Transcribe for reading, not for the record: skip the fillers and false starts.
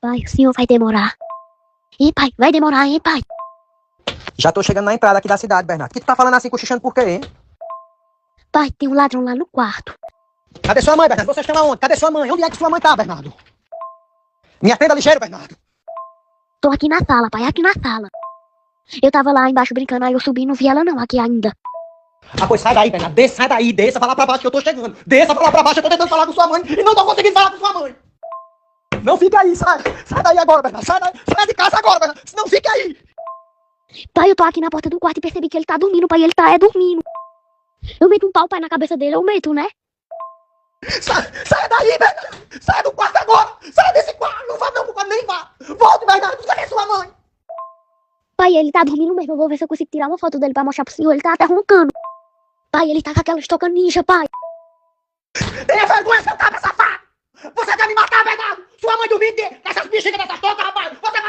Pai, o senhor vai demorar. Hein, pai? Vai demorar, hein, pai? Já tô chegando na entrada aqui da cidade, Bernardo. Que tu tá falando assim, cochichando por quê, hein? Pai, tem um ladrão lá no quarto. Cadê sua mãe, Bernardo? Vocês estão aonde? Cadê sua mãe? Onde é que sua mãe tá, Bernardo? Me atenda ligeiro, Bernardo. Tô aqui na sala, pai, aqui na sala. Eu tava lá embaixo brincando, aí eu subi e não vi ela não, aqui ainda. Ah, pois sai daí, Bernardo. Desça, sai daí. Desça pra lá pra baixo que eu tô chegando. Desça pra lá pra baixo, eu tô tentando falar com sua mãe e não tô conseguindo falar com sua mãe. Não fique aí, sai. Sai daí agora, Bernardo. Sai de casa agora, Bernardo. Não fique aí. Pai, eu tô aqui na porta do quarto e percebi que ele tá dormindo, pai, ele tá dormindo. Eu meto um pau, pai, na cabeça dele, eu meto, né? Sai daí, Bernardo. Sai do quarto agora. Sai desse quarto. Não vá não pro quarto, nem vá. Volte, Bernardo. Cadê sua mãe? Pai, ele tá dormindo mesmo, eu vou ver se eu consigo tirar uma foto dele pra mostrar pro senhor, ele tá até roncando. Pai, ele tá com aquela estoca ninja, pai. Tenha vergonha, seu cabra safado. Você quer me matar, Bernardo? Sua mãe dormindo nessas bexigas dessa toca, rapaz. Você